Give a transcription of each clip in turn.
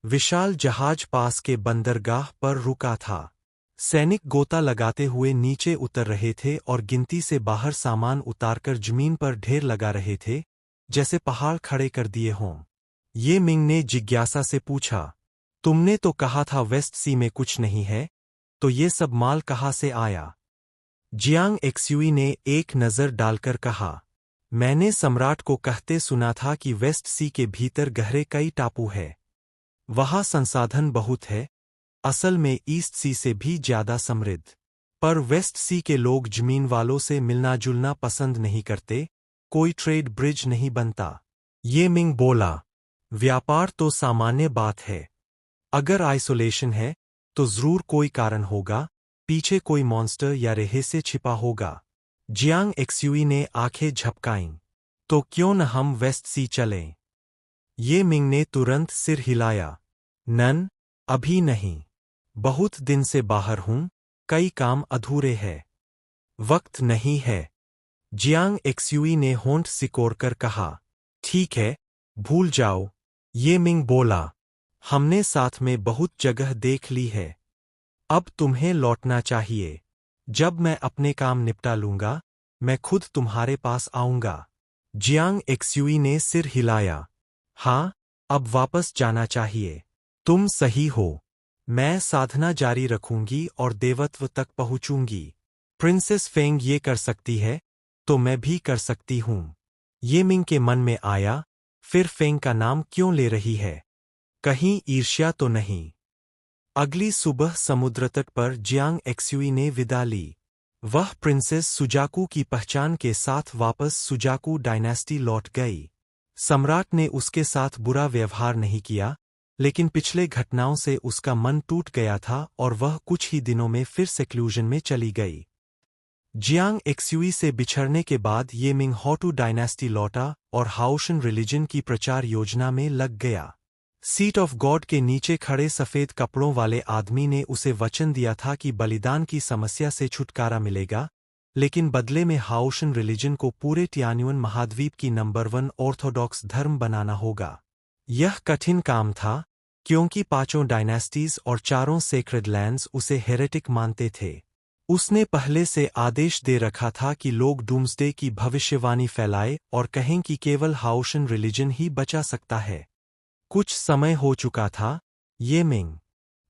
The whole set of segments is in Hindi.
विशाल जहाज पास के बंदरगाह पर रुका था। सैनिक गोता लगाते हुए नीचे उतर रहे थे और गिनती से बाहर सामान उतारकर जमीन पर ढेर लगा रहे थे, जैसे पहाड़ खड़े कर दिए हों। ये मिंग ने जिज्ञासा से पूछा, तुमने तो कहा था वेस्ट सी में कुछ नहीं है, तो ये सब माल कहाँ से आया? जियांग एक्सुई ने एक नज़र डालकर कहा, मैंने सम्राट को कहते सुना था कि वेस्ट सी के भीतर गहरे कई टापू है। वहाँ संसाधन बहुत है, असल में ईस्ट सी से भी ज्यादा समृद्ध। पर वेस्ट सी के लोग जमीन वालों से मिलना जुलना पसंद नहीं करते, कोई ट्रेड ब्रिज नहीं बनता। ये मिंग बोला, व्यापार तो सामान्य बात है। अगर आइसोलेशन है, तो जरूर कोई कारण होगा, पीछे कोई मॉन्स्टर या रहस्य छिपा होगा। जियांग एक्सुई ने आंखें झपकाईं। तो क्यों न हम वेस्ट सी चलें? ये मिंग ने तुरंत सिर हिलाया। नन, अभी नहीं। बहुत दिन से बाहर हूं, कई काम अधूरे हैं। वक्त नहीं है। जियांग एक्सुई ने होंठ सिकोड़कर कहा, ठीक है, भूल जाओ। ये मिंग बोला, हमने साथ में बहुत जगह देख ली है। अब तुम्हें लौटना चाहिए। जब मैं अपने काम निपटा लूंगा, मैं खुद तुम्हारे पास आऊंगा। जियांग एक्सुई ने सिर हिलाया। हाँ, अब वापस जाना चाहिए। तुम सही हो। मैं साधना जारी रखूंगी और देवत्व तक पहुंचूंगी। प्रिंसेस फेंग ये कर सकती है, तो मैं भी कर सकती हूं। ये मिंग के मन में आया, फिर फेंग का नाम क्यों ले रही है? कहीं ईर्ष्या तो नहीं? अगली सुबह समुद्र तट पर जियांग एक्सुई ने विदा ली। वह प्रिंसेस सुजाकू की पहचान के साथ वापस सुजाकू डायनेस्टी लौट गई। सम्राट ने उसके साथ बुरा व्यवहार नहीं किया, लेकिन पिछले घटनाओं से उसका मन टूट गया था और वह कुछ ही दिनों में फिर सेक्लूजन में चली गई। जियांग एक्सुई से बिछड़ने के बाद ये मिंग होटू डायनेस्टी लौटा और हाओशन रिलीजन की प्रचार योजना में लग गया। सीट ऑफ गॉड के नीचे खड़े सफेद कपड़ों वाले आदमी ने उसे वचन दिया था कि बलिदान की समस्या से छुटकारा मिलेगा, लेकिन बदले में हाओशन रिलीजन को पूरे टियान्युन महाद्वीप की नंबर 1 ऑर्थोडॉक्स धर्म बनाना होगा। यह कठिन काम था, क्योंकि 5 डायनेस्टीज और 4 सेक्रेड लैंड्स उसे हेरेटिक मानते थे। उसने पहले से आदेश दे रखा था कि लोग डूम्सडे की भविष्यवाणी फैलाए और कहें कि केवल हाओशन रिलीजन ही बचा सकता है। कुछ समय हो चुका था, ये मिंग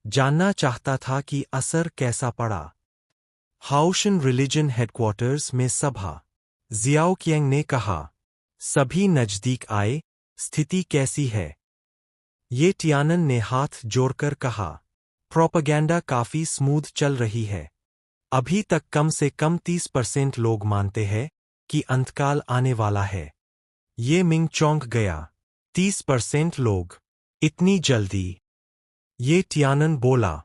जानना चाहता था कि असर कैसा पड़ा। हाओशन रिलीजन हेडक्वार्टर्स में सभा। जियाओ कियांग ने कहा, सभी नजदीक आए, स्थिति कैसी है? ये टियानन ने हाथ जोड़कर कहा, प्रोपेगेंडा काफी स्मूथ चल रही है। अभी तक कम से कम 30% लोग मानते हैं कि अंतकाल आने वाला है। ये मिंग चौंक गया। 30% लोग? इतनी जल्दी? ये टियानन बोला,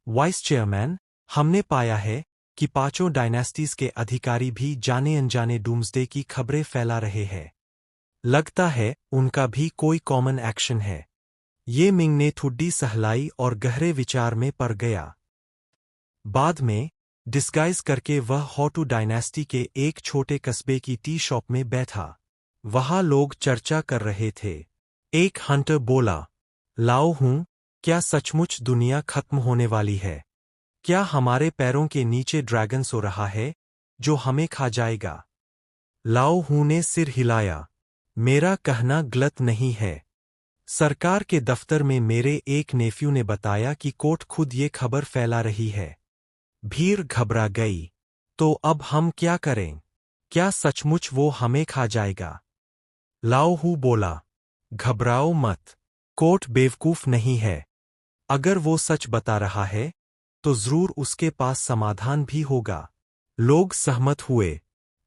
वाइस चेयरमैन, हमने पाया है कि 5 डायनेस्टीज के अधिकारी भी जाने अनजाने डूम्सडे की खबरें फैला रहे हैं। लगता है उनका भी कोई कॉमन एक्शन है। ये मिंग ने ठुड्डी सहलाई और गहरे विचार में पड़ गया। बाद में डिस्गाइज करके वह होटू डायनेस्टी के एक छोटे कस्बे की टी शॉप में बैठा। वहां लोग चर्चा कर रहे थे। एक हंटर बोला, लाओ हूं, क्या सचमुच दुनिया खत्म होने वाली है? क्या हमारे पैरों के नीचे ड्रैगन सो रहा है, जो हमें खा जाएगा? लाओ हूं ने सिर हिलाया। मेरा कहना गलत नहीं है। सरकार के दफ्तर में मेरे एक नेफ्यू ने बताया कि कोर्ट खुद ये खबर फैला रही है। भीड़ घबरा गई। तो अब हम क्या करें? क्या सचमुच वो हमें खा जाएगा? लाओ हू बोला, घबराओ मत। कोर्ट बेवकूफ नहीं है। अगर वो सच बता रहा है, तो जरूर उसके पास समाधान भी होगा। लोग सहमत हुए।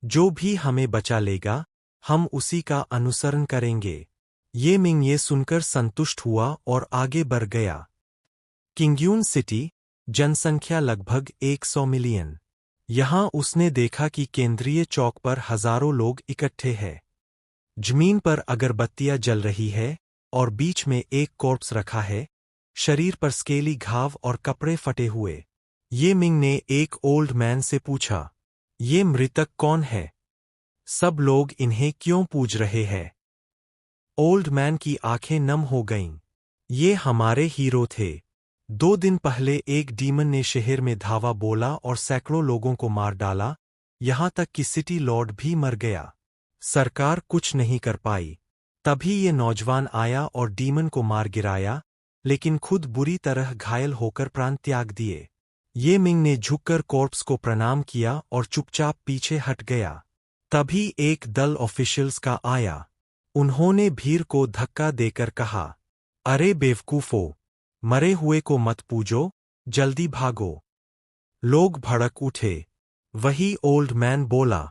जो भी हमें बचा लेगा, हम उसी का अनुसरण करेंगे। ये मिंग ये सुनकर संतुष्ट हुआ और आगे बढ़ गया। किंग्यून सिटी, जनसंख्या लगभग 100 मिलियन। यहां उसने देखा कि केंद्रीय चौक पर हजारों लोग इकट्ठे हैं। जमीन पर अगरबत्तियां जल रही है और बीच में एक कॉर्प्स रखा है, शरीर पर स्केली घाव और कपड़े फटे हुए। ये मिंग ने एक ओल्ड मैन से पूछा, ये मृतक कौन है? सब लोग इन्हें क्यों पूज रहे हैं? ओल्ड मैन की आंखें नम हो गईं। ये हमारे हीरो थे। 2 दिन पहले एक डीमन ने शहर में धावा बोला और सैकड़ों लोगों को मार डाला, यहां तक कि सिटी लॉर्ड भी मर गया। सरकार कुछ नहीं कर पाई। तभी ये नौजवान आया और डीमन को मार गिराया, लेकिन खुद बुरी तरह घायल होकर प्राण त्याग दिए। ये मिंग ने झुककर कॉर्प्स को प्रणाम किया और चुपचाप पीछे हट गया। तभी एक दल ऑफिशियल्स का आया। उन्होंने भीड़ को धक्का देकर कहा, अरे बेवकूफो, मरे हुए को मत पूजो, जल्दी भागो। लोग भड़क उठे। वही ओल्ड मैन बोला,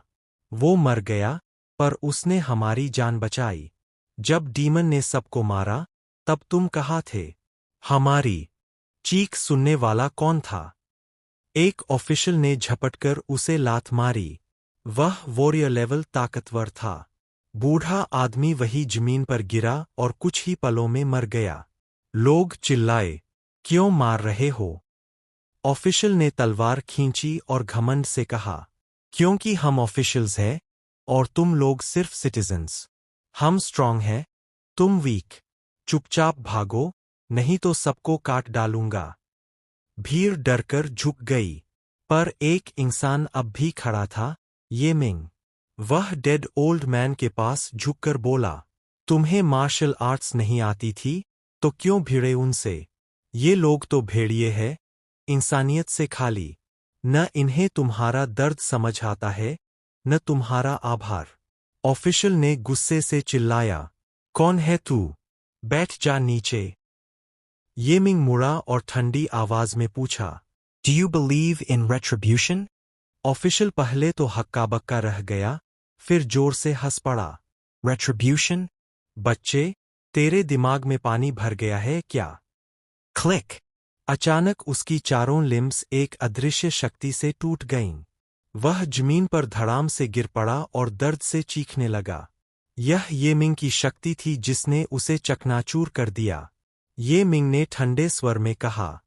वो मर गया, पर उसने हमारी जान बचाई। जब डीमन ने सबको मारा, तब तुम कहाँ थे? हमारी चीख सुनने वाला कौन था? एक ऑफिशियल ने झपटकर उसे लात मारी। वह वॉरियर लेवल ताकतवर था। बूढ़ा आदमी वही जमीन पर गिरा और कुछ ही पलों में मर गया। लोग चिल्लाए, क्यों मार रहे हो? ऑफिशियल ने तलवार खींची और घमंड से कहा, क्योंकि हम ऑफिशियल्स हैं और तुम लोग सिर्फ सिटीजन्स। हम स्ट्रांग हैं, तुम वीक। चुपचाप भागो, नहीं तो सबको काट डालूंगा। भीड़ डरकर झुक गई, पर एक इंसान अब भी खड़ा था, ये मिंग। वह डेड ओल्ड मैन के पास झुककर बोला, तुम्हें मार्शल आर्ट्स नहीं आती थी, तो क्यों भिड़े उनसे? ये लोग तो भेड़िए हैं, इंसानियत से खाली। न इन्हें तुम्हारा दर्द समझ आता है, न तुम्हारा आभार। ऑफिशियल ने गुस्से से चिल्लाया, कौन है तू? बैठ जा नीचे। ये मिंग मुड़ा और ठंडी आवाज में पूछा, do you believe in रेट्रिब्यूशन? Official पहले तो हक्का बक्का रह गया, फिर जोर से हंस पड़ा। रेट्रिब्यूशन? बच्चे, तेरे दिमाग में पानी भर गया है क्या? क्लिक! अचानक उसकी चारों लिम्स एक अदृश्य शक्ति से टूट गईं। वह जमीन पर धड़ाम से गिर पड़ा और दर्द से चीखने लगा। यह ये मिंग की शक्ति थी जिसने उसे चकनाचूर कर दिया। ये मिंग ने ठंडे स्वर में कहा,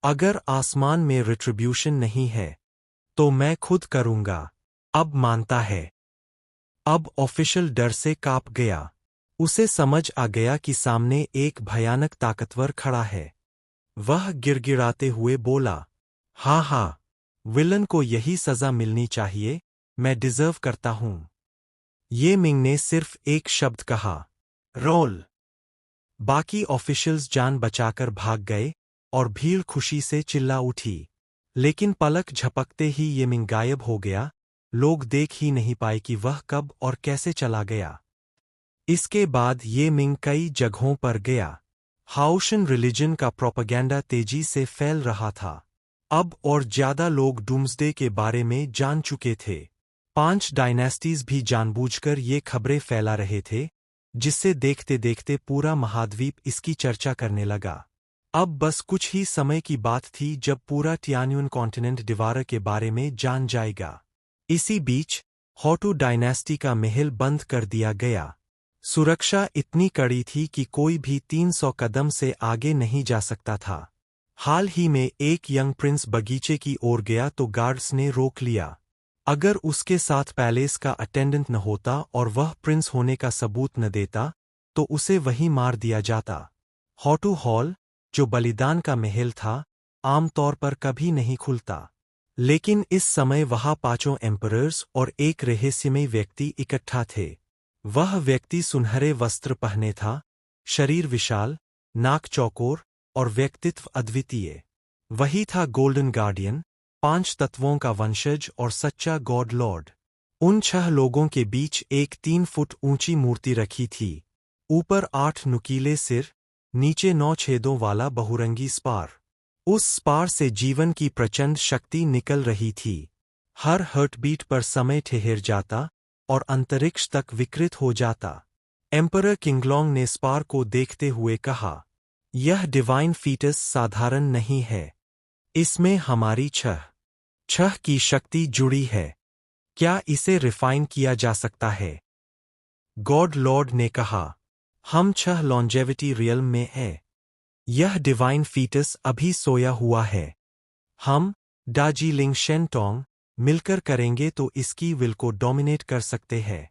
अगर आसमान में रिट्रिब्यूशन नहीं है, तो मैं खुद करूंगा। अब मानता है। अब ऑफिशियल डर से कांप गया। उसे समझ आ गया कि सामने एक भयानक ताकतवर खड़ा है। वह गिड़गिड़ाते हुए बोला, हाँ हाँ, विलन को यही सजा मिलनी चाहिए, मैं डिजर्व करता हूं। ये मिंग ने सिर्फ एक शब्द कहा, रोल। बाकी ऑफिशियल्स जान बचाकर भाग गए और भीड़ खुशी से चिल्ला उठी। लेकिन पलक झपकते ही ये मिंग गायब हो गया। लोग देख ही नहीं पाए कि वह कब और कैसे चला गया। इसके बाद ये मिंग कई जगहों पर गया। हाओशन रिलीजन का प्रोपेगेंडा तेजी से फैल रहा था। अब और ज्यादा लोग डूम्सडे के बारे में जान चुके थे। 5 डायनेस्टीज भी जानबूझकर ये खबरें फैला रहे थे, जिससे देखते देखते पूरा महाद्वीप इसकी चर्चा करने लगा। अब बस कुछ ही समय की बात थी जब पूरा टियान्युन कॉन्टिनेंट डिवारा के बारे में जान जाएगा। इसी बीच होटू डायनेस्टी का महल बंद कर दिया गया। सुरक्षा इतनी कड़ी थी कि कोई भी 300 कदम से आगे नहीं जा सकता था। हाल ही में एक यंग प्रिंस बगीचे की ओर गया तो गार्ड्स ने रोक लिया। अगर उसके साथ पैलेस का अटेंडेंट न होता और वह प्रिंस होने का सबूत न देता, तो उसे वहीं मार दिया जाता। होटू हॉल, जो बलिदान का महल था, आमतौर पर कभी नहीं खुलता। लेकिन इस समय वहां 5 एम्परर्स और एक रहस्यमय व्यक्ति इकट्ठा थे। वह व्यक्ति सुनहरे वस्त्र पहने था, शरीर विशाल, नाक चौकोर और व्यक्तित्व अद्वितीय। वही था गोल्डन गार्डियन, 5 तत्वों का वंशज और सच्चा गॉड लॉर्ड। उन 6 लोगों के बीच एक 3 फुट ऊंची मूर्ति रखी थी। ऊपर 8 नुकीले सिर, नीचे 9 छेदों वाला बहुरंगी स्पार। उस स्पार से जीवन की प्रचंड शक्ति निकल रही थी। हर हार्टबीट पर समय ठहर जाता और अंतरिक्ष तक विकृत हो जाता। एम्परर किंगलोंग ने स्पार को देखते हुए कहा, यह डिवाइन फीटस साधारण नहीं है। इसमें हमारी छह की शक्ति जुड़ी है। क्या इसे रिफाइन किया जा सकता है? गॉड लॉर्ड ने कहा, हम 6 लॉन्जेविटी रियल्म में है। यह डिवाइन फीटस अभी सोया हुआ है। हम, दार्जिलिंग शेंटोंग, मिलकर करेंगे तो इसकी विल को डोमिनेट कर सकते हैं।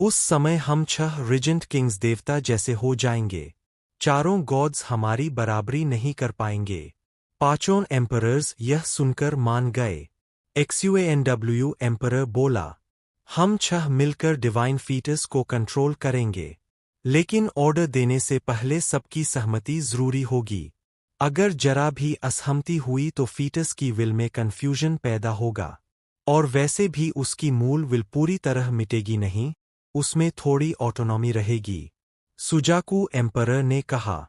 उस समय हम 6 रिजेंट किंग्स देवता जैसे हो जाएंगे। चारों गॉड्स हमारी बराबरी नहीं कर पाएंगे। पांचों एम्परर्स यह सुनकर मान गए। XUANW एम्परर बोला, हम 6 मिलकर डिवाइन फीटस को कंट्रोल करेंगे। लेकिन ऑर्डर देने से पहले सबकी सहमति जरूरी होगी। अगर जरा भी असहमति हुई तो फीटस की विल में कंफ्यूजन पैदा होगा। और वैसे भी उसकी मूल विल पूरी तरह मिटेगी नहीं, उसमें थोड़ी ऑटोनॉमी रहेगी। सुजाकू एम्परर ने कहा,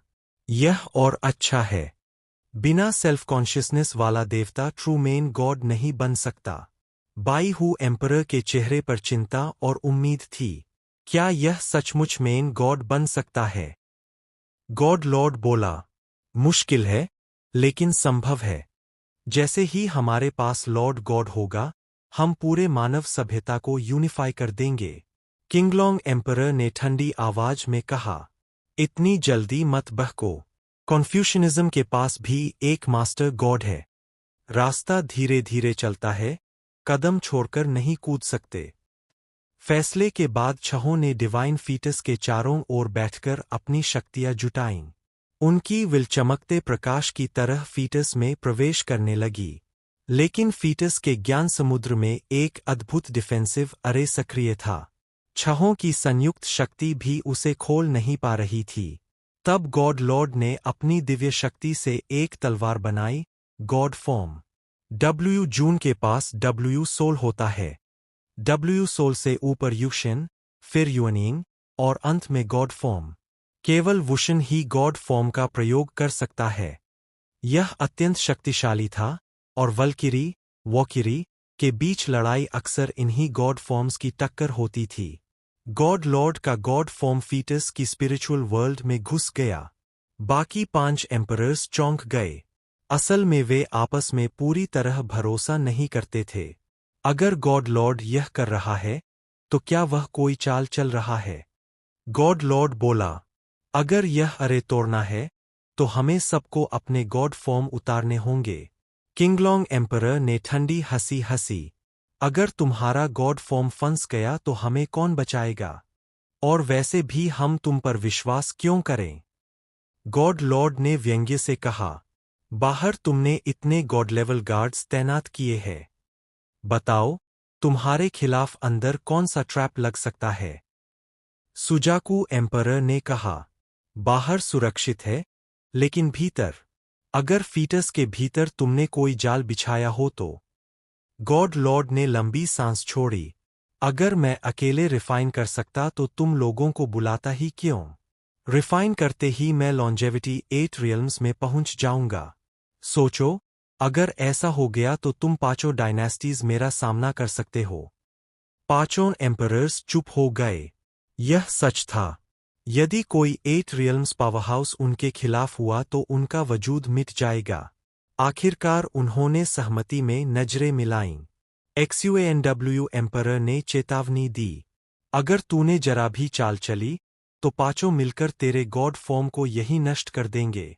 यह और अच्छा है। बिना सेल्फ कॉन्शियसनेस वाला देवता ट्रू मेन गॉड नहीं बन सकता। बाई हु एम्परर के चेहरे पर चिंता और उम्मीद थी। क्या यह सचमुच मेन गॉड बन सकता है? गॉड लॉर्ड बोला, मुश्किल है, लेकिन संभव है। जैसे ही हमारे पास लॉर्ड गॉड होगा, हम पूरे मानव सभ्यता को यूनिफाई कर देंगे। किंगलोंग एम्परर ने ठंडी आवाज में कहा, इतनी जल्दी मत बहको। कॉन्फ्यूशनिज्म के पास भी एक मास्टर गॉड है। रास्ता धीरे धीरे चलता है, कदम छोड़कर नहीं कूद सकते। फैसले के बाद छहों ने डिवाइन फीटस के चारों ओर बैठकर अपनी शक्तियां जुटाईं। उनकी विल चमकते प्रकाश की तरह फीटस में प्रवेश करने लगी। लेकिन फीटस के ज्ञान समुद्र में एक अद्भुत डिफेंसिव अरे सक्रिय था। छहों की संयुक्त शक्ति भी उसे खोल नहीं पा रही थी। तब गॉड लॉर्ड ने अपनी दिव्य शक्ति से एक तलवार बनाई, गॉड फॉर्म। W जून के पास W सोल होता है। W सोल से ऊपर युशन, फिर युनिंग, और अंत में गॉड फॉर्म। केवल वुशन ही गॉड फॉर्म का प्रयोग कर सकता है। यह अत्यंत शक्तिशाली था, और वॉकिरी के बीच लड़ाई अक्सर इन्हीं गॉड फॉर्म्स की टक्कर होती थी। गॉड लॉर्ड का गॉड फॉर्म फीटस की स्पिरिचुअल वर्ल्ड में घुस गया। बाकी 5 एम्परर्स चौंक गए। असल में वे आपस में पूरी तरह भरोसा नहीं करते थे। अगर गॉड लॉर्ड यह कर रहा है, तो क्या वह कोई चाल चल रहा है? गॉड लॉर्ड बोला, अगर यह अरे तोड़ना है, तो हमें सबको अपने गॉड फॉर्म उतारने होंगे। किंगलोंग एम्परर ने ठंडी हंसी हंसी, अगर तुम्हारा गॉड फॉर्म फंस गया तो हमें कौन बचाएगा? और वैसे भी हम तुम पर विश्वास क्यों करें? गॉड लॉर्ड ने व्यंग्य से कहा, बाहर तुमने इतने गॉड लेवल गार्ड्स तैनात किए हैं। बताओ, तुम्हारे खिलाफ अंदर कौन सा ट्रैप लग सकता है? सुजाकू एम्परर ने कहा, बाहर सुरक्षित है, लेकिन भीतर? अगर फीटस के भीतर तुमने कोई जाल बिछाया हो तो? गॉड लॉर्ड ने लंबी सांस छोड़ी, अगर मैं अकेले रिफाइन कर सकता तो तुम लोगों को बुलाता ही क्यों? रिफाइन करते ही मैं लॉन्जेविटी 8 रियल्म्स में पहुंच जाऊंगा। सोचो, अगर ऐसा हो गया तो तुम पांचों डायनेस्टीज मेरा सामना कर सकते हो। पांचों एम्परर्स चुप हो गए। यह सच था। यदि कोई 8 रियल्म्स पावरहाउस उनके खिलाफ हुआ तो उनका वजूद मिट जाएगा। आखिरकार उन्होंने सहमति में नजरें मिलाईं। XUANW एम्परर ने चेतावनी दी, अगर तूने जरा भी चाल चली, तो पांचों मिलकर तेरे गॉड फॉर्म को यही नष्ट कर देंगे।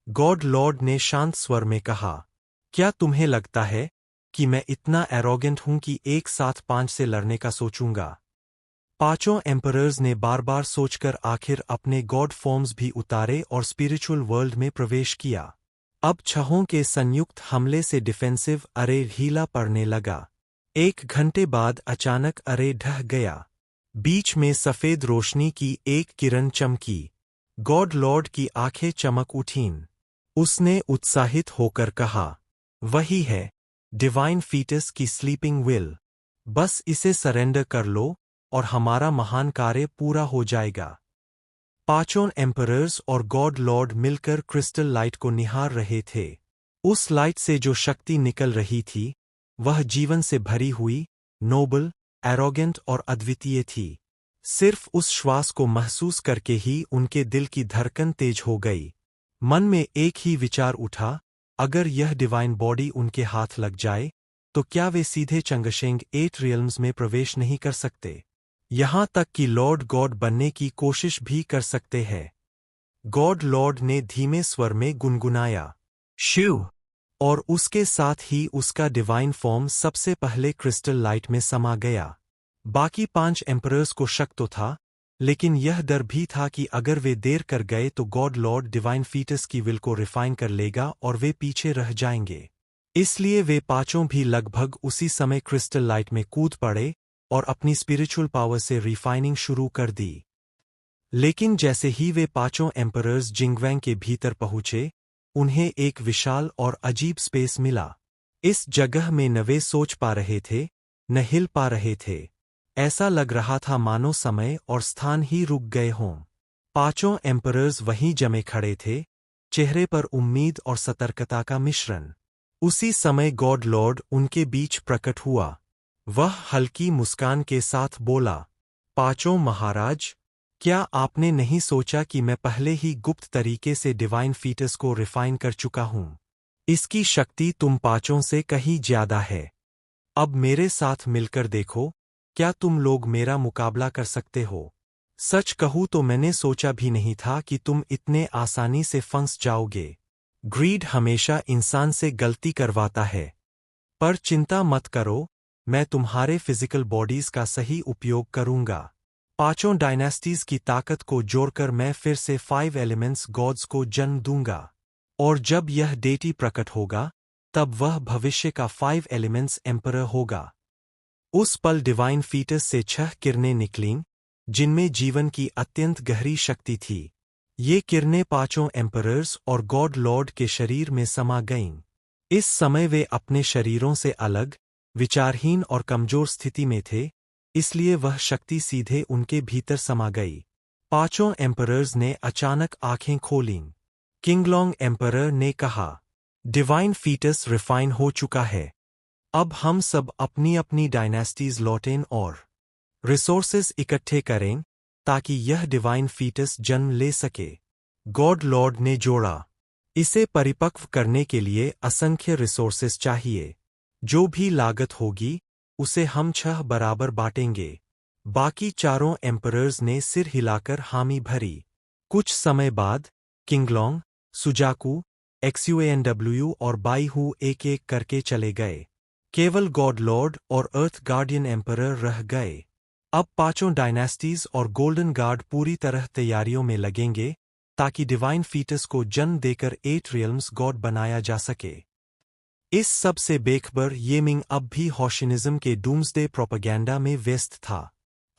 गॉड लॉर्ड ने शांत स्वर में कहा, क्या तुम्हें लगता है कि मैं इतना एरोगेंट हूं कि एक साथ 5 से लड़ने का सोचूंगा? पांचों एम्परर्स ने बार बार सोचकर आखिर अपने गॉड फॉर्म्स भी उतारे और स्पिरिचुअल वर्ल्ड में प्रवेश किया। अब छहों के संयुक्त हमले से डिफेंसिव अरे ढीला पड़ने लगा। 1 घंटे बाद अचानक अरे ढह गया। बीच में सफेद रोशनी की एक किरण चमकी। गॉड लॉर्ड की आंखें चमक उठीं। उसने उत्साहित होकर कहा, वही है, डिवाइन फीटस की स्लीपिंग विल। बस इसे सरेंडर कर लो और हमारा महान कार्य पूरा हो जाएगा। पांचों एम्परर्स और गॉड लॉर्ड मिलकर क्रिस्टल लाइट को निहार रहे थे। उस लाइट से जो शक्ति निकल रही थी, वह जीवन से भरी हुई, नोबल, एरोगेंट और अद्वितीय थी। सिर्फ उस श्वास को महसूस करके ही उनके दिल की धड़कन तेज हो गई। मन में एक ही विचार उठा, अगर यह डिवाइन बॉडी उनके हाथ लग जाए, तो क्या वे सीधे चंगशेंग 8 रियल्म्स में प्रवेश नहीं कर सकते? यहां तक कि लॉर्ड गॉड बनने की कोशिश भी कर सकते हैं। गॉड लॉर्ड ने धीमे स्वर में गुनगुनाया, शिव, और उसके साथ ही उसका डिवाइन फॉर्म सबसे पहले क्रिस्टल लाइट में समा गया। बाकी 5 एम्परर्स को शक तो था, लेकिन यह डर भी था कि अगर वे देर कर गए तो गॉड लॉर्ड डिवाइन फीटस की विल को रिफाइन कर लेगा और वे पीछे रह जाएंगे। इसलिए वे पांचों भी लगभग उसी समय क्रिस्टल लाइट में कूद पड़े और अपनी स्पिरिचुअल पावर से रिफाइनिंग शुरू कर दी। लेकिन जैसे ही वे पांचों एम्परर्स जिंगवैंग के भीतर पहुंचे, उन्हें एक विशाल और अजीब स्पेस मिला। इस जगह में न वे सोच पा रहे थे, न हिल पा रहे थे। ऐसा लग रहा था मानो समय और स्थान ही रुक गए हों। पांचों एम्परर्स वहीं जमे खड़े थे, चेहरे पर उम्मीद और सतर्कता का मिश्रण। उसी समय गॉड लॉर्ड उनके बीच प्रकट हुआ। वह हल्की मुस्कान के साथ बोला, पांचों महाराज, क्या आपने नहीं सोचा कि मैं पहले ही गुप्त तरीके से डिवाइन फीटस को रिफाइन कर चुका हूं? इसकी शक्ति तुम पांचों से कहीं ज्यादा है। अब मेरे साथ मिलकर देखो, क्या तुम लोग मेरा मुकाबला कर सकते हो? सच कहूं तो मैंने सोचा भी नहीं था कि तुम इतने आसानी से फंस जाओगे। ग्रीड हमेशा इंसान से गलती करवाता है। पर चिंता मत करो, मैं तुम्हारे फिजिकल बॉडीज का सही उपयोग करूंगा। पांचों डायनेस्टीज की ताकत को जोड़कर मैं फिर से 5 एलिमेंट्स गॉड्स को जन्म दूंगा। और जब यह डेटी प्रकट होगा, तब वह भविष्य का 5 एलिमेंट्स एम्परर होगा। उस पल डिवाइन फीटस से 6 किरणें निकलीं, जिनमें जीवन की अत्यंत गहरी शक्ति थी। ये किरणें पांचों एम्परर्स और गॉड लॉर्ड के शरीर में समा गईं। इस समय वे अपने शरीरों से अलग, विचारहीन और कमजोर स्थिति में थे, इसलिए वह शक्ति सीधे उनके भीतर समा गई। पांचों एम्परर्स ने अचानक आंखें खोलीं। किंगलोंग एम्परर ने कहा, डिवाइन फीटस रिफाइन हो चुका है। अब हम सब अपनी अपनी डायनेस्टीज लौटें और रिसोर्सेज इकट्ठे करें, ताकि यह डिवाइन फीटस जन्म ले सके। गॉड लॉर्ड ने जोड़ा, इसे परिपक्व करने के लिए असंख्य रिसोर्सेज चाहिए। जो भी लागत होगी, उसे हम 6 बराबर बांटेंगे। बाकी चारों एम्परर्स ने सिर हिलाकर हामी भरी। कुछ समय बाद किंगलोंग, सुजाकू, एक्सयूएनडब्ल्यू और बाईहू एक-एक करके चले गए। केवल गॉड लॉर्ड और अर्थ गार्डियन एम्परर रह गए। अब पांचों डायनेस्टीज और गोल्डन गार्ड पूरी तरह तैयारियों में लगेंगे, ताकि डिवाइन फीटस को जन्म देकर 8 रियल्म्स गॉड बनाया जा सके। इस सब से बेखबर ये मिंग अब भी हॉशिनिज्म के डूम्सडे प्रोपेगेंडा में व्यस्त था।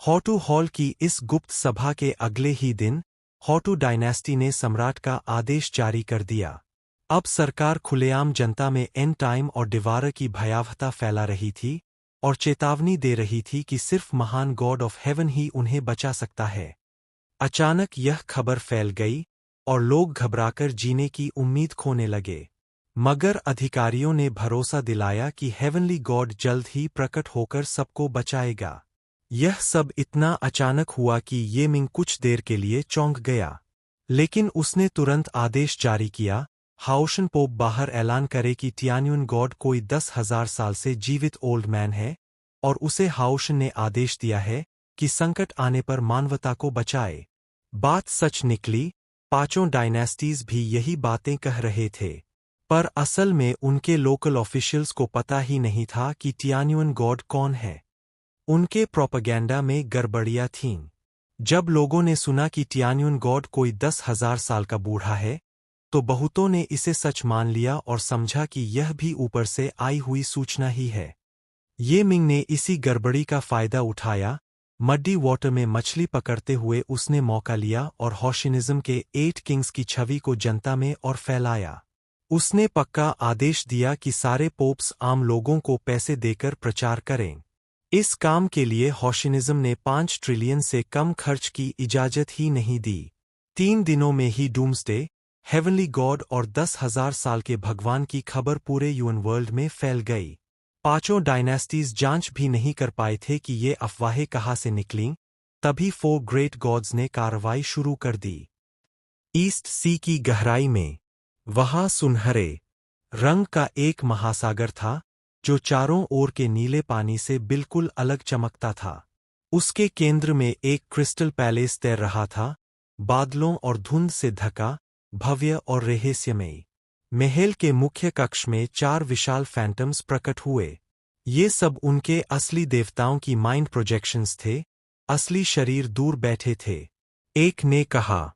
हॉटू हॉल की इस गुप्त सभा के अगले ही दिन हॉटू डायनेस्टी ने सम्राट का आदेश जारी कर दिया। अब सरकार खुलेआम जनता में एंड टाइम और डिवार की भयावहता फैला रही थी और चेतावनी दे रही थी कि सिर्फ महान गॉड ऑफ हेवन ही उन्हें बचा सकता है। अचानक यह खबर फैल गई और लोग घबराकर जीने की उम्मीद खोने लगे। मगर अधिकारियों ने भरोसा दिलाया कि हेवनली गॉड जल्द ही प्रकट होकर सबको बचाएगा। यह सब इतना अचानक हुआ कि ये मिंग कुछ देर के लिए चौंक गया। लेकिन उसने तुरंत आदेश जारी किया, हाओशन पोप बाहर ऐलान करे कि टियान्युन गॉड कोई 10,000 साल से जीवित ओल्ड मैन है, और उसे हाओशन ने आदेश दिया है कि संकट आने पर मानवता को बचाए। बात सच निकली, पांचों डायनेस्टीज भी यही बातें कह रहे थे। पर असल में उनके लोकल ऑफिशियल्स को पता ही नहीं था कि टियान्युन गॉड कौन है। उनके प्रोपेगेंडा में गड़बड़ियां थीं। जब लोगों ने सुना कि टियान्युन गॉड कोई 10,000 साल का बूढ़ा है, तो बहुतों ने इसे सच मान लिया और समझा कि यह भी ऊपर से आई हुई सूचना ही है। ये मिंग ने इसी गड़बड़ी का फायदा उठाया। मड्डी वाटर में मछली पकड़ते हुए उसने मौका लिया और हॉशिनिज्म के 8 किंग्स की छवि को जनता में और फैलाया। उसने पक्का आदेश दिया कि सारे पोप्स आम लोगों को पैसे देकर प्रचार करें। इस काम के लिए हॉशिनिज्म ने 5 ट्रिलियन से कम खर्च की इजाजत ही नहीं दी। 3 दिनों में ही डूम्सडे, हेवनली गॉड और 10,000 साल के भगवान की खबर पूरे यूएन वर्ल्ड में फैल गई। पांचों डायनेस्टीज जांच भी नहीं कर पाए थे कि ये अफवाहें कहाँ से निकलीं, तभी 4 ग्रेट गॉड्स ने कार्रवाई शुरू कर दी। ईस्ट सी की गहराई में, वहां सुनहरे रंग का एक महासागर था, जो चारों ओर के नीले पानी से बिल्कुल अलग चमकता था। उसके केंद्र में एक क्रिस्टल पैलेस तैर रहा था, बादलों और धुंध से ढका, भव्य और रहस्यमयी। महल के मुख्य कक्ष में 4 विशाल फैंटम्स प्रकट हुए। ये सब उनके असली देवताओं की माइंड प्रोजेक्शंस थे, असली शरीर दूर बैठे थे। एक ने कहा,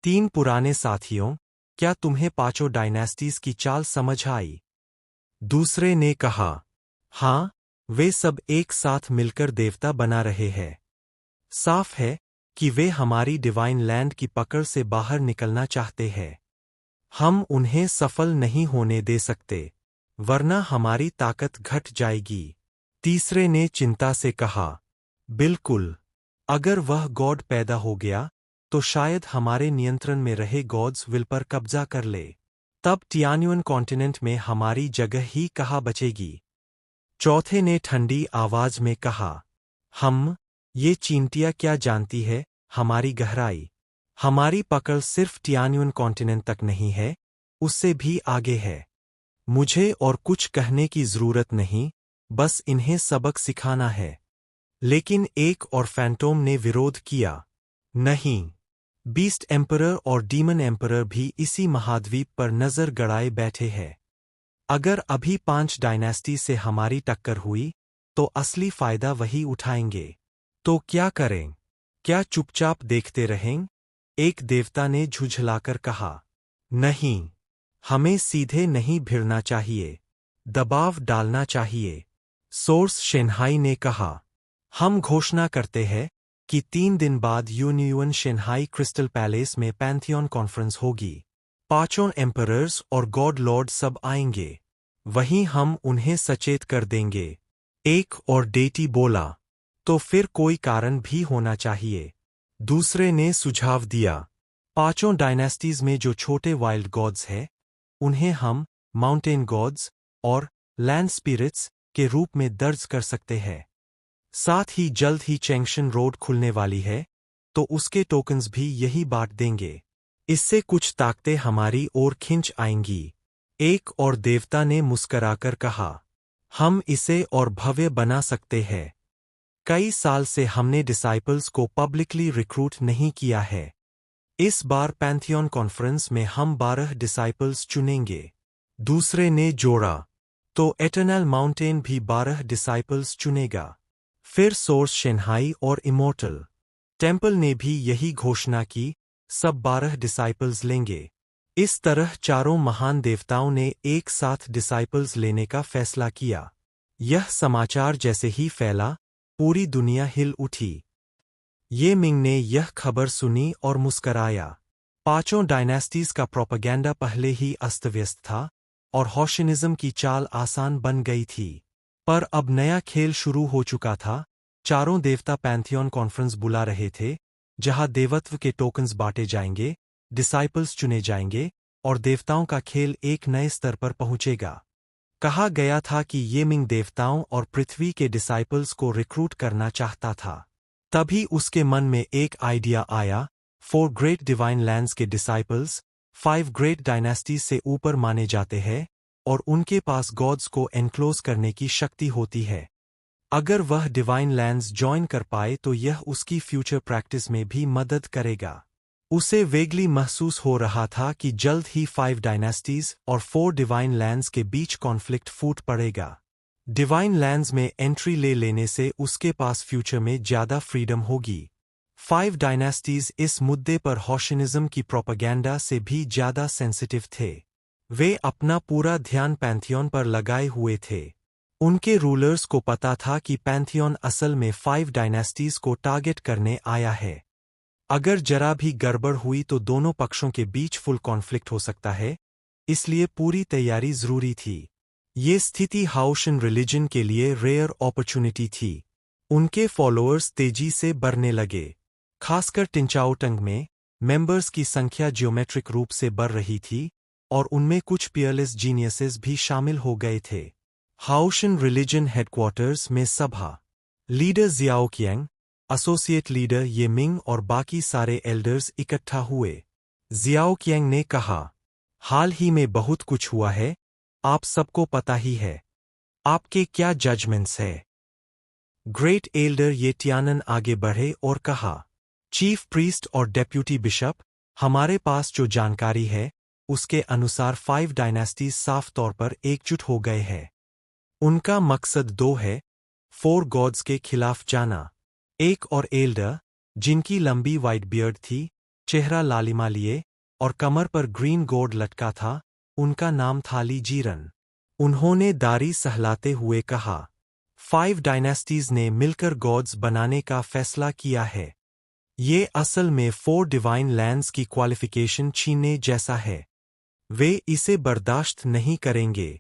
3 पुराने साथियों, क्या तुम्हें पांचों डायनेस्टीज की चाल समझ आई? दूसरे ने कहा, हाँ, वे सब एक साथ मिलकर देवता बना रहे हैं। साफ है कि वे हमारी डिवाइन लैंड की पकड़ से बाहर निकलना चाहते हैं। हम उन्हें सफल नहीं होने दे सकते, वरना हमारी ताकत घट जाएगी। तीसरे ने चिंता से कहा, बिल्कुल, अगर वह गॉड पैदा हो गया तो शायद हमारे नियंत्रण में रहे गॉड्स विल पर कब्जा कर ले। तब टियान्युन कॉन्टिनेंट में हमारी जगह ही कहाँ बचेगी? चौथे ने ठंडी आवाज में कहा, ये चींटियां क्या जानती है हमारी गहराई? हमारी पकड़ सिर्फ टियान्युन कॉन्टिनेंट तक नहीं है, उससे भी आगे है। मुझे और कुछ कहने की जरूरत नहीं, बस इन्हें सबक सिखाना है। लेकिन एक और फैंटोम ने विरोध किया, नहीं, बीस्ट एम्परर और डीमन एम्परर भी इसी महाद्वीप पर नजर गड़ाए बैठे हैं। अगर अभी 5 डायनेस्टी से हमारी टक्कर हुई तो असली फायदा वही उठाएंगे। तो क्या करें? क्या चुपचाप देखते रहें? एक देवता ने झुझलाकर कहा, नहीं, हमें सीधे नहीं भिड़ना चाहिए, दबाव डालना चाहिए। सोर्स शेन्हाई ने कहा, हम घोषणा करते हैं कि 3 दिन बाद यूनियन शेन्हाई क्रिस्टल पैलेस में पैंथियन कॉन्फ्रेंस होगी। 5 एम्परर्स और गॉड लॉर्ड सब आएंगे। वहीं हम उन्हें सचेत कर देंगे। एक और डेटी बोला, तो फिर कोई कारण भी होना चाहिए। दूसरे ने सुझाव दिया, 5 डायनेस्टीज में जो छोटे वाइल्ड गॉड्स हैं, उन्हें हम माउंटेन गॉड्स और लैंड स्पिरिट्स के रूप में दर्ज कर सकते हैं। साथ ही जल्द ही चैंक्शन रोड खुलने वाली है, तो उसके टोकन्स भी यही बांट देंगे। इससे कुछ ताकतें हमारी ओर खिंच आएंगी। एक और देवता ने मुस्कराकर कहा, हम इसे और भव्य बना सकते हैं। कई साल से हमने डिसाइपल्स को पब्लिकली रिक्रूट नहीं किया है। इस बार पैंथियन कॉन्फ्रेंस में हम 12 डिसाइपल्स चुनेंगे। दूसरे ने जोड़ा, तो एटर्नल माउंटेन भी 12 डिसाइपल्स चुनेगा। फिर सोर्स शेन्हाई और इमोर्टल टेम्पल ने भी यही घोषणा की, सब 12 डिसाइपल्स लेंगे। इस तरह चारों महान देवताओं ने एक साथ डिसाइपल्स लेने का फैसला किया। यह समाचार जैसे ही फैला, पूरी दुनिया हिल उठी। ये मिंग ने यह खबर सुनी और मुस्कराया। 5 डायनेस्टीज का प्रोपेगेंडा पहले ही अस्तव्यस्त था और हॉशिनिज्म की चाल आसान बन गई थी। पर अब नया खेल शुरू हो चुका था। चारों देवता पैंथियन कॉन्फ्रेंस बुला रहे थे, जहां देवत्व के टोकन्स बांटे जाएंगे, डिसाइपल्स चुने जाएंगे और देवताओं का खेल एक नए स्तर पर पहुंचेगा। कहा गया था कि ये मिंग देवताओं और पृथ्वी के डिसाइपल्स को रिक्रूट करना चाहता था। तभी उसके मन में एक आइडिया आया, 4 ग्रेट डिवाइन लैंड्स के डिसाइपल्स 5 ग्रेट डायनेस्टीज से ऊपर माने जाते हैं और उनके पास गॉड्स को एनक्लोज करने की शक्ति होती है। अगर वह डिवाइन लैंड्स ज्वाइन कर पाए तो यह उसकी फ्यूचर प्रैक्टिस में भी मदद करेगा। उसे वेगली महसूस हो रहा था कि जल्द ही 5 डायनेस्टीज और 4 डिवाइन लैंड्स के बीच कॉन्फ्लिक्ट फूट पड़ेगा। डिवाइन लैंड्स में एंट्री ले लेने से उसके पास फ्यूचर में ज्यादा फ्रीडम होगी। 5 डायनेस्टीज इस मुद्दे पर हॉशिनिज्म की प्रोपेगेंडा से भी ज्यादा सेंसिटिव थे। वे अपना पूरा ध्यान पैंथियन पर लगाए हुए थे। उनके रूलर्स को पता था कि पैंथियन असल में 5 डायनेस्टीज को टारगेट करने आया है। अगर जरा भी गड़बड़ हुई तो दोनों पक्षों के बीच फुल कॉन्फ्लिक्ट हो सकता है, इसलिए पूरी तैयारी जरूरी थी। ये स्थिति हाउशन रिलीजन के लिए रेयर अपॉर्चुनिटी थी। उनके फॉलोअर्स तेजी से बढ़ने लगे। खासकर टिंचाओटंग में मेंबर्स की संख्या जियोमेट्रिक रूप से बढ़ रही थी और उनमें कुछ पियरलेस जीनियसेस भी शामिल हो गए थे। हाउशन रिलीजन हेडक्वार्टर्स में सभा, लीडर जियाओकियांग, एसोसिएट लीडर ये मिंग और बाकी सारे एल्डर्स इकट्ठा हुए। जियाओकियांग ने कहा, हाल ही में बहुत कुछ हुआ है, आप सबको पता ही है। आपके क्या जजमेंट्स है? ग्रेट एल्डर ये टियानन आगे बढ़े और कहा, चीफ प्रीस्ट और डेप्यूटी बिशप, हमारे पास जो जानकारी है उसके अनुसार 5 डायनेस्टीज साफ तौर पर एकजुट हो गए हैं। उनका मकसद 2 है, 4 गॉड्स के खिलाफ जाना। एक और एल्डर, जिनकी लंबी वाइट बियर्ड थी, चेहरा लालिमा लिए और कमर पर ग्रीन गोर्ड लटका था, उनका नाम था ली जीरन। उन्होंने दाढ़ी सहलाते हुए कहा, 5 डायनेस्टीज ने मिलकर गॉड्स बनाने का फैसला किया है। ये असल में 4 डिवाइन लैंड्स की क्वालिफिकेशन छीनने जैसा है। वे इसे बर्दाश्त नहीं करेंगे।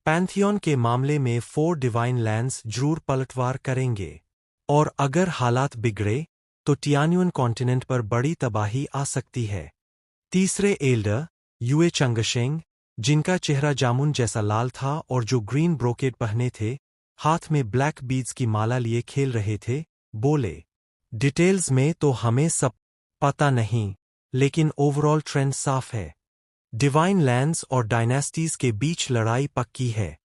पैंथियन के मामले में 4 डिवाइन लैंड्स जरूर पलटवार करेंगे। और अगर हालात बिगड़े तो टियान्युन कॉन्टिनेंट पर बड़ी तबाही आ सकती है। तीसरे एल्डर, युए चंगशेंग, जिनका चेहरा जामुन जैसा लाल था और जो ग्रीन ब्रोकेड पहने थे, हाथ में ब्लैक बीड्स की माला लिए खेल रहे थे, बोले, डिटेल्स में तो हमें सब पता नहीं, लेकिन ओवरऑल ट्रेंड साफ है। डिवाइन लैंड्स और डायनेस्टीज के बीच लड़ाई पक्की है।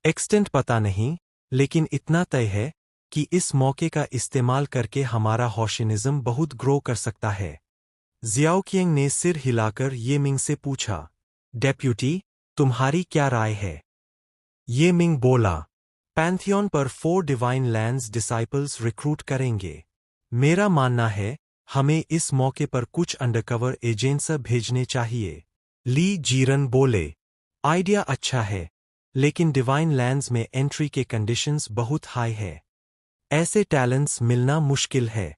एक्सटेंट पता नहीं, लेकिन इतना तय है कि इस मौके का इस्तेमाल करके हमारा हॉशिनिज्म बहुत ग्रो कर सकता है। जियाओकिंग ने सिर हिलाकर ये मिंग से पूछा, डेप्यूटी, तुम्हारी क्या राय है? ये मिंग बोला, पैंथियन पर 4 डिवाइन लैंड्स डिसाइपल्स रिक्रूट करेंगे। मेरा मानना है, हमें इस मौके पर कुछ अंडरकवर एजेंट्स भेजने चाहिए। ली जीरन बोले, आइडिया अच्छा है, लेकिन डिवाइन लैंड्स में एंट्री के कंडीशंस बहुत हाई है। ऐसे टैलेंट्स मिलना मुश्किल है।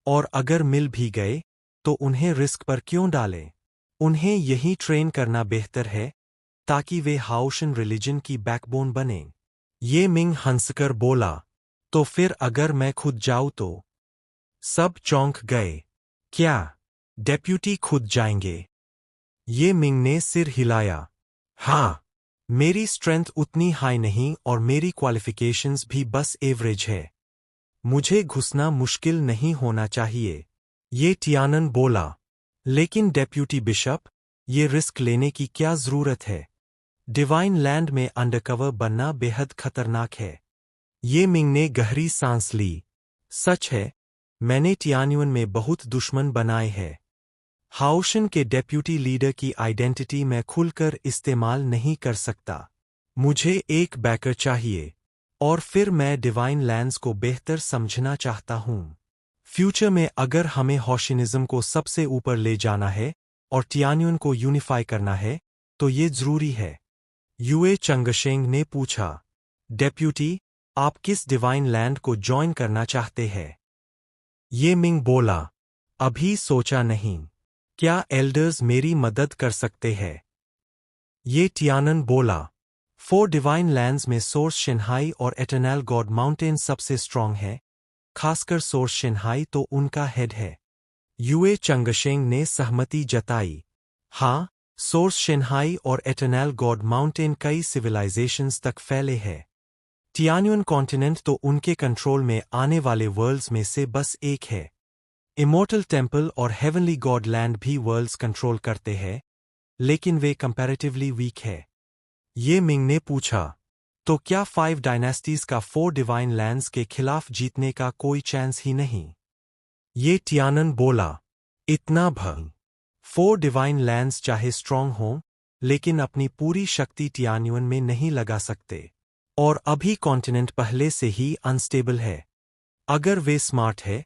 और अगर मिल भी गए तो उन्हें रिस्क पर क्यों डालें? उन्हें यही ट्रेन करना बेहतर है, ताकि वे हाओशन रिलीजन की बैकबोन बने। ये मिंग हंसकर बोला, तो फिर अगर मैं खुद जाऊं तो? सब चौंक गए। क्या डेप्यूटी खुद जाएंगे? ये मिंग ने सिर हिलाया। हाँ, मेरी स्ट्रेंथ उतनी हाई नहीं और मेरी क्वालिफिकेशंस भी बस एवरेज है। मुझे घुसना मुश्किल नहीं होना चाहिए। ये टियानन बोला, लेकिन डेप्यूटी बिशप, ये रिस्क लेने की क्या जरूरत है? डिवाइन लैंड में अंडरकवर बनना बेहद खतरनाक है। ये मिंग ने गहरी सांस ली। सच है, मैंने टियान्युन में बहुत दुश्मन बनाए हैं। हाओशन के डेप्यूटी लीडर की आइडेंटिटी मैं खुलकर इस्तेमाल नहीं कर सकता। मुझे एक बैकर चाहिए। और फिर मैं डिवाइन लैंड्स को बेहतर समझना चाहता हूँ। फ्यूचर में अगर हमें हॉशिनिज्म को सबसे ऊपर ले जाना है और टियान्युन को यूनिफाई करना है, तो ये जरूरी है। युए चंगशेंग ने पूछा, डेप्यूटी, आप किस डिवाइन लैंड को ज्वाइन करना चाहते हैं? ये मिंग बोला, अभी सोचा नहीं। क्या एल्डर्स मेरी मदद कर सकते हैं? ये टियानन बोला, 4 डिवाइन लैंड्स में सोर्स शिन्हाई और एटर्नल गॉड माउंटेन सबसे स्ट्रांग है, खासकर सोर्स शिन्हाई तो उनका हेड है। युए चंगशेंग ने सहमति जताई। हाँ, सोर्स शिन्हाई और एटर्नल गॉड माउंटेन कई सिविलाइजेशंस तक फैले हैं। टियान्युन कॉन्टिनेंट तो उनके कंट्रोल में आने वाले वर्ल्ड्स में से बस एक है। इमोर्टल टेम्पल और हेवनली गॉड लैंड भी वर्ल्ड्स कंट्रोल करते हैं, लेकिन वे कंपैरेटिवली वीक है। ये मिंग ने पूछा, तो क्या 5 डायनेस्टीज का 4 डिवाइन लैंड्स के खिलाफ जीतने का कोई चांस ही नहीं? ये टियानन बोला, इतना भंग। 4 डिवाइन लैंड्स चाहे स्ट्रांग हों, लेकिन अपनी पूरी शक्ति टियान्युन में नहीं लगा सकते। और अभी कॉन्टिनेंट पहले से ही अनस्टेबल है। अगर वे स्मार्ट है,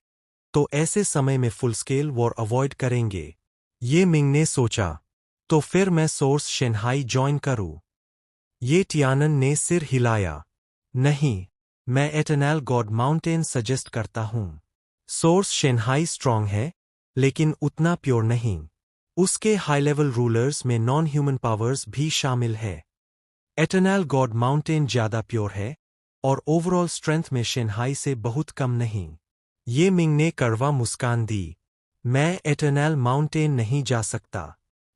तो ऐसे समय में फुल स्केल वॉर अवॉइड करेंगे। ये मिंग ने सोचा, तो फिर मैं सोर्स शिन्हाई ज्वाइन करूं? ये टियानन ने सिर हिलाया। नहीं, मैं एटर्नल गॉड माउंटेन सजेस्ट करता हूं। सोर्स शिन्हाई स्ट्रांग है, लेकिन उतना प्योर नहीं। उसके हाई लेवल रूलर्स में नॉन ह्यूमन पावर्स भी शामिल है। एटर्नल गॉड माउंटेन ज्यादा प्योर है, और ओवरऑल स्ट्रेंथ में शिन्हाई से बहुत कम नहीं। ये मिंग ने कड़वा मुस्कान दी। मैं एटर्नल माउंटेन नहीं जा सकता।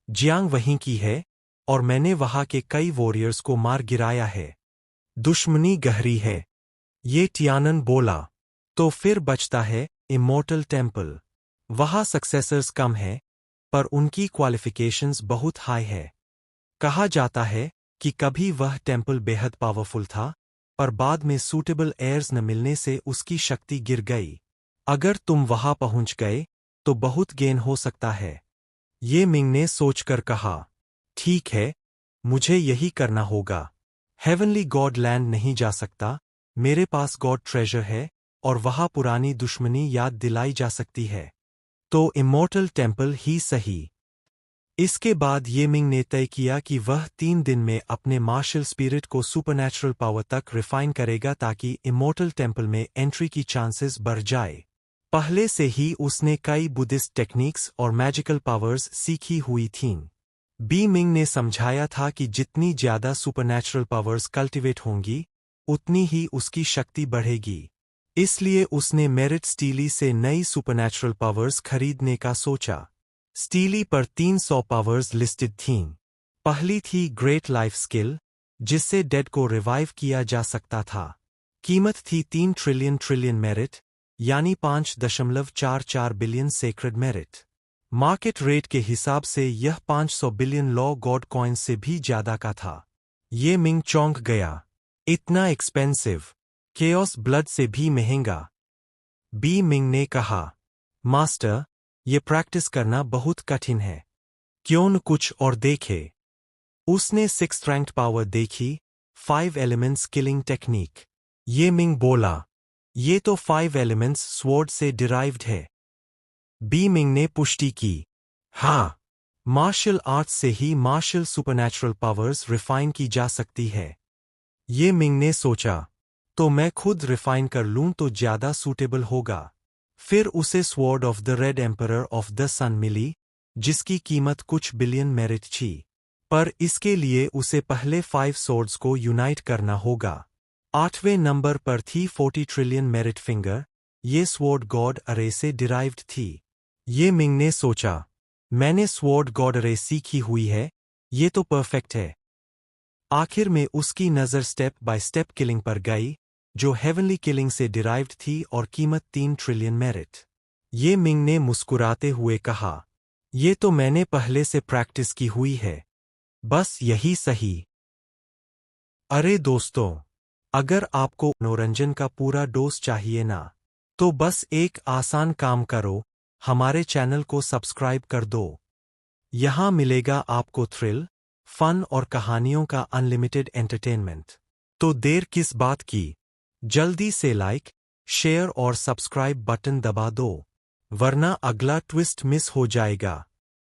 जियांग वहीं की है, और मैंने वहां के कई वॉरियर्स को मार गिराया है। दुश्मनी गहरी है। ये टियानन बोला, तो फिर बचता है इमोर्टल टेम्पल। वहां सक्सेसर्स कम है, पर उनकी क्वालिफिकेशंस बहुत हाई है। कहा जाता है कि कभी वह टेम्पल बेहद पावरफुल था, पर बाद में सूटेबल एयर्स न मिलने से उसकी शक्ति गिर गई। अगर तुम वहां पहुंच गए, तो बहुत गेन हो सकता है। ये मिंग ने सोचकर कहा, ठीक है, मुझे यही करना होगा। हेवनली गॉड लैंड नहीं जा सकता, मेरे पास गॉड ट्रेजर है, और वहाँ पुरानी दुश्मनी याद दिलाई जा सकती है। तो इमॉर्टल टेम्पल ही सही। इसके बाद ये मिंग ने तय किया कि वह 3 दिन में अपने मार्शल स्पिरिट को सुपरनैचुरल पावर तक रिफाइन करेगा ताकि इमॉर्टल टेम्पल में एंट्री की चांसेस बढ़ जाए। पहले से ही उसने कई बुद्धिस्ट टेक्निक्स और मैजिकल पावर्स सीखी हुई थीं। बी मिंग ने समझाया था कि जितनी ज्यादा सुपरनैचुरल पावर्स कल्टिवेट होंगी, उतनी ही उसकी शक्ति बढ़ेगी। इसलिए उसने मेरिट स्टीली से नई सुपरनैचुरल पावर्स खरीदने का सोचा। स्टीली पर 300 पावर्स लिस्टेड थीं। पहली थी ग्रेट लाइफ स्किल, जिससे डेड को रिवाइव किया जा सकता था। कीमत थी 3 ट्रिलियन मेरिट, यानी 5.44 billion sacred merit. Market rate के हिसाब से यह 500 बिलियन लॉ गॉड कॉइन से भी ज्यादा का था। ये मिंग चौंक गया। इतना एक्सपेंसिव, केओस ब्लड से भी महंगा। बी मिंग ने कहा, मास्टर, ये प्रैक्टिस करना बहुत कठिन है। क्यों न कुछ और देखे। उसने 6th रैंक्ड पावर देखी, 5 एलिमेंट्स किलिंग टेक्निक। ये मिंग बोला, ये तो 5 एलिमेंट्स स्वॉर्ड से डिराइव्ड है। बी मिंग ने पुष्टि की, हाँ, मार्शल आर्ट्स से ही मार्शल सुपरनैचुरल पावर्स रिफाइन की जा सकती है। ये मिंग ने सोचा, तो मैं खुद रिफाइन कर लूं तो ज्यादा सूटेबल होगा। फिर उसे sword of the red emperor of the sun मिली, जिसकी कीमत कुछ बिलियन मेरिट थी। पर इसके लिए उसे पहले 5 स्वॉर्ड्स को यूनाइट करना होगा। 8वें नंबर पर थी 40 ट्रिलियन मेरिट फिंगर। ये स्वॉर्ड गॉड अरे से डिराइव्ड थी। ये मिंग ने सोचा, मैंने स्वॉर्ड गॉड अरे सीखी हुई है, ये तो परफेक्ट है। आखिर में उसकी नज़र स्टेप बाय स्टेप किलिंग पर गई, जो हेवनली किलिंग से डिराइव्ड थी और कीमत 3 ट्रिलियन मेरिट। ये मिंग ने मुस्कुराते हुए कहा, ये तो मैंने पहले से प्रैक्टिस की हुई है, बस यही सही। अरे दोस्तों, अगर आपको मनोरंजन का पूरा डोज चाहिए ना, तो बस एक आसान काम करो, हमारे चैनल को सब्सक्राइब कर दो। यहाँ मिलेगा आपको थ्रिल, फन और कहानियों का अनलिमिटेड एंटरटेनमेंट। तो देर किस बात की, जल्दी से लाइक, शेयर और सब्सक्राइब बटन दबा दो, वरना अगला ट्विस्ट मिस हो जाएगा।